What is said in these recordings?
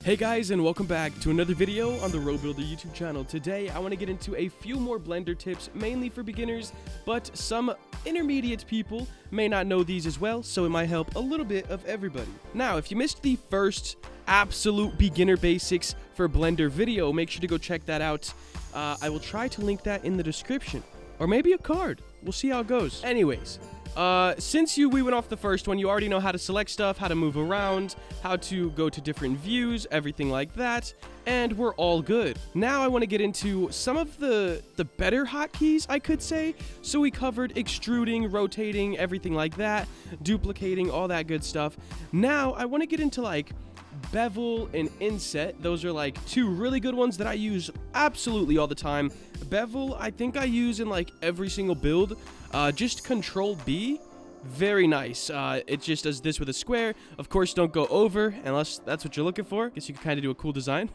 Hey guys, and welcome back to another video on the Robuilder YouTube channel. Today I want to get into a few more Blender tips, mainly for beginners, but some intermediate people may not know these as well, so it might help a little bit of everybody. Now, if you missed the first absolute beginner basics for Blender video, make sure to go check that out. I will try to link that in the description, or maybe a card. We'll see how it goes. Anyways, since we went off the first one, you already know how to select stuff, how to move around, how to go to different views, everything like that, and we're all good. Now I want to get into some of the better hotkeys, I could say. So we covered extruding, rotating, everything like that, duplicating, all that good stuff. Now I want to get into like bevel and inset. Those are like two really good ones that I use absolutely all the time. Bevel, I think I use in like every single build. Just Control B, very nice. It just does this with a square. Of course, don't go over unless that's what you're looking for. Guess you can kind of do a cool design.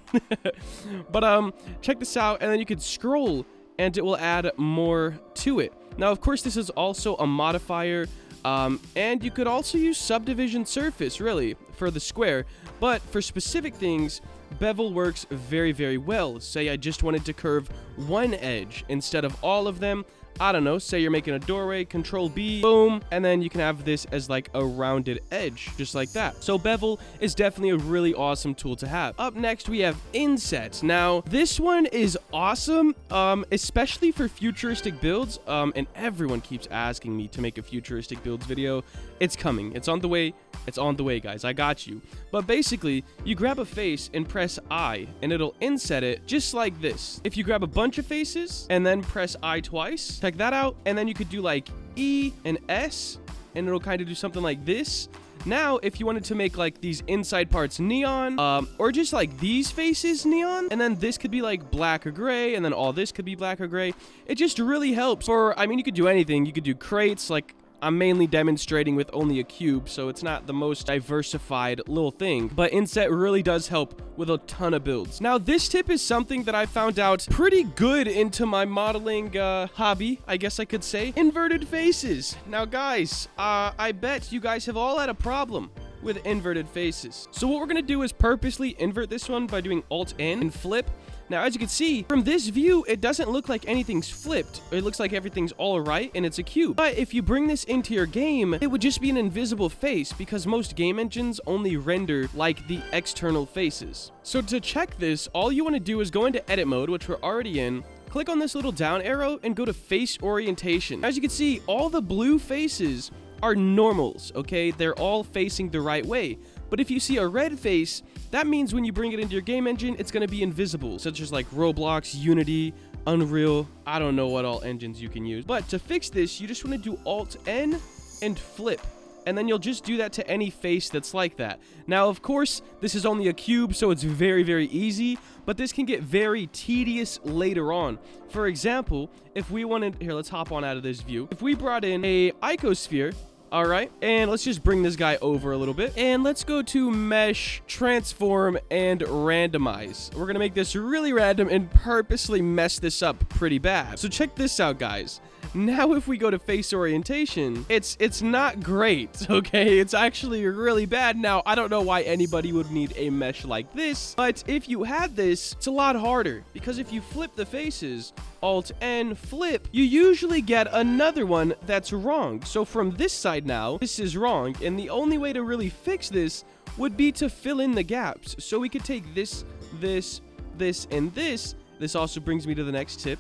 But check this out, and then you could scroll and it will add more to it. Now, of course, this is also a modifier, and you could also use subdivision surface, really, for the square. But for specific things, bevel works very, very well. Say I just wanted to curve one edge instead of all of them. I don't know, say you're making a doorway, Control B, boom, and then you can have this as like a rounded edge, just like that. So bevel is definitely a really awesome tool to have. Up next, we have inset. Now, this one is awesome, especially for futuristic builds, and everyone keeps asking me to make a futuristic builds video. It's coming. It's on the way. It's on the way, guys. I got you. But basically, you grab a face and press I, and it'll inset it just like this. If you grab a bunch of faces and then press I twice, check that out, and then you could do like E and S, and it'll kind of do something like this. Now, if you wanted to make like these inside parts neon, or just like these faces neon, and then this could be like black or gray, and then all this could be black or gray, it just really helps. For, I mean, you could do anything. You could do crates, like I'm mainly demonstrating with only a cube, so it's not the most diversified little thing, but inset really does help with a ton of builds. Now, this tip is something that I found out pretty good into my modeling hobby, I guess I could say. Inverted faces. Now, guys, I bet you guys have all had a problem with inverted faces. So what we're gonna do is purposely invert this one by doing Alt-N and flip. Now, as you can see, from this view, it doesn't look like anything's flipped. It looks like everything's all right, and it's a cube. But if you bring this into your game, it would just be an invisible face, because most game engines only render like the external faces. So to check this, all you want to do is go into edit mode, which we're already in, click on this little down arrow, and go to face orientation. As you can see, all the blue faces are normals, okay? They're all facing the right way. But if you see a red face, that means when you bring it into your game engine, it's going to be invisible, such as like Roblox, Unity, Unreal. I don't know what all engines you can use. But to fix this, you just want to do Alt-N and flip. And then you'll just do that to any face that's like that. Now, of course, this is only a cube, so it's very, very easy. But this can get very tedious later on. For example, if we wanted... Here, let's hop on out of this view. If we brought in a icosphere... All right, and let's just bring this guy over a little bit, and let's go to mesh, transform, and randomize. We're gonna make this really random and purposely mess this up pretty bad. So check this out, guys. Now if we go to face orientation, it's not great, okay? It's actually really bad. Now, I don't know why anybody would need a mesh like this, but if you had this, it's a lot harder, because if you flip the faces, Alt-N, flip, you usually get another one that's wrong. So from this side now, this is wrong, and the only way to really fix this would be to fill in the gaps. So we could take this, this, this, and this. This also brings me to the next tip,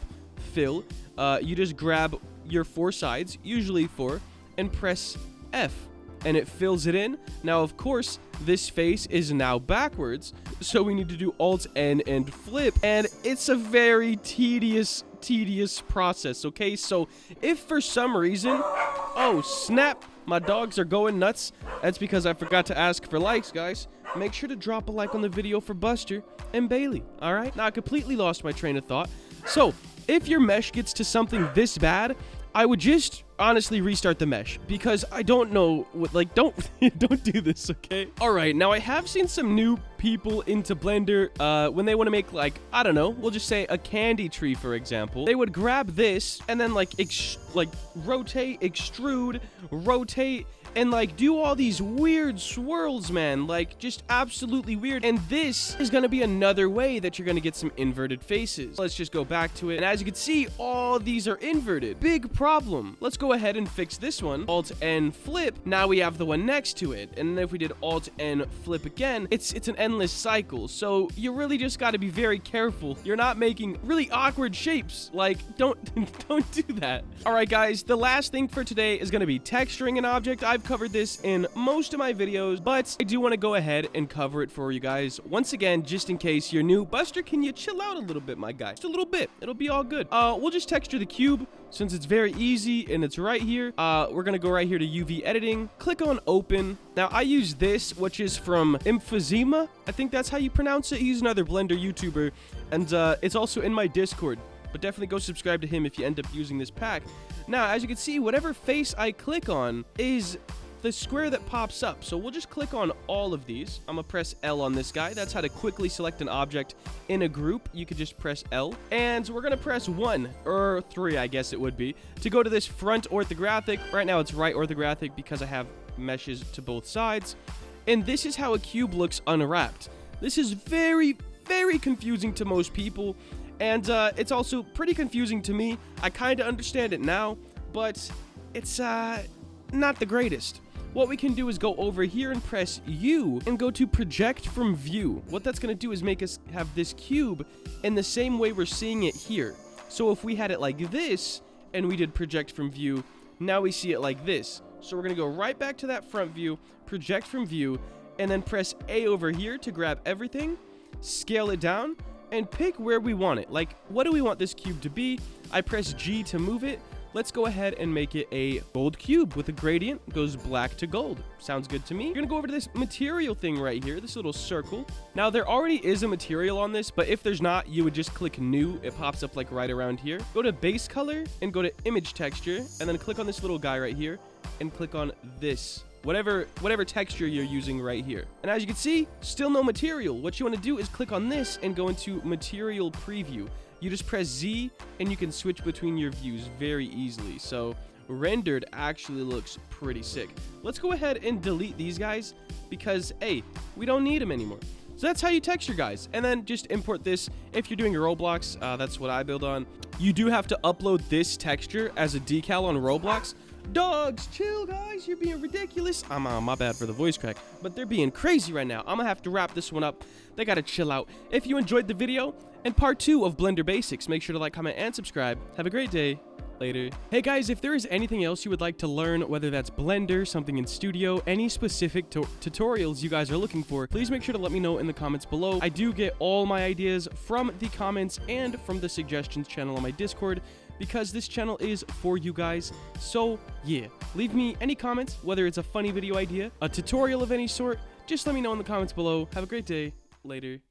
fill. You just grab your four sides, usually four, and press F, and it fills it in. Now, of course, this face is now backwards, so we need to do Alt-N and flip, and it's a very tedious process, okay? So if for some reason, oh snap, my dogs are going nuts, that's because I forgot to ask for likes, guys. Make sure to drop a like on the video for Buster and Bailey, all right? Now, I completely lost my train of thought. So if your mesh gets to something this bad, I would just honestly restart the mesh, because I don't know what, like, don't do this, okay? All right, now I have seen some new people into Blender when they want to make, like, I don't know, we'll just say a candy tree, for example. They would grab this and then like rotate, extrude, rotate, and like do all these weird swirls, man, like just absolutely weird. And this is gonna be another way that you're gonna get some inverted faces. Let's just go back to it, and as you can see, all these are inverted. Big problem. Let's go ahead and fix this one. Alt N flip. Now we have the one next to it, and then if we did Alt N flip again, it's an endless cycle. So you really just got to be very careful. You're not making really awkward shapes. Like, don't do that. All right, guys, the last thing for today is going to be texturing an object. I've covered this in most of my videos, but I do want to go ahead and cover it for you guys once again, just in case you're new. Buster, can you chill out a little bit, my guy? Just a little bit. It'll be all good. We'll just texture the cube since it's very easy and it's right here. We're going to go right here to UV editing. Click on open. Now, I use this, which is from Emphysema. I think that's how you pronounce it. He's another Blender YouTuber, and it's also in my Discord. But definitely go subscribe to him if you end up using this pack. Now, as you can see, whatever face I click on is the square that pops up. So we'll just click on all of these. I'm gonna press L on this guy. That's how to quickly select an object in a group. You could just press L. And we're gonna press 1 or 3, I guess it would be, to go to this front orthographic. Right now it's right orthographic because I have meshes to both sides. And this is how a cube looks unwrapped. This is very, very confusing to most people. And it's also pretty confusing to me. I kind of understand it now, but it's not the greatest. What we can do is go over here and press U and go to project from view. What that's going to do is make us have this cube in the same way we're seeing it here. So if we had it like this and we did project from view, now we see it like this. So we're going to go right back to that front view, project from view, and then press A over here to grab everything, scale it down, and pick where we want it. Like, what do we want this cube to be? I press G to move it. Let's go ahead and make it a gold cube with a gradient. Goes black to gold. Sounds good to me. You're gonna go over to this material thing right here, this little circle. Now, there already is a material on this, but if there's not, you would just click new. It pops up like right around here. Go to base color and go to image texture, and then click on this little guy right here and click on this. Whatever texture you're using right here. And as you can see, still no material. What you want to do is click on this and go into material preview. You just press Z and you can switch between your views very easily. So rendered actually looks pretty sick. Let's go ahead and delete these guys because, hey, we don't need them anymore. So that's how you texture, guys. And then just import this. If you're doing Roblox, that's what I build on. You do have to upload this texture as a decal on Roblox. Dogs, chill, guys. You're being ridiculous. My bad for the voice crack, but they're being crazy right now. I'm gonna have to wrap this one up. They gotta chill out. If you enjoyed the video and part 2 of Blender Basics, make sure to like, comment, and subscribe. Have a great day. Later. Hey guys, if there is anything else you would like to learn, whether that's Blender, something in Studio, any specific tutorials you guys are looking for, please make sure to let me know in the comments below. I do get all my ideas from the comments and from the suggestions channel on my Discord, because this channel is for you guys. So yeah, leave me any comments, whether it's a funny video idea, a tutorial of any sort, just let me know in the comments below. Have a great day. Later.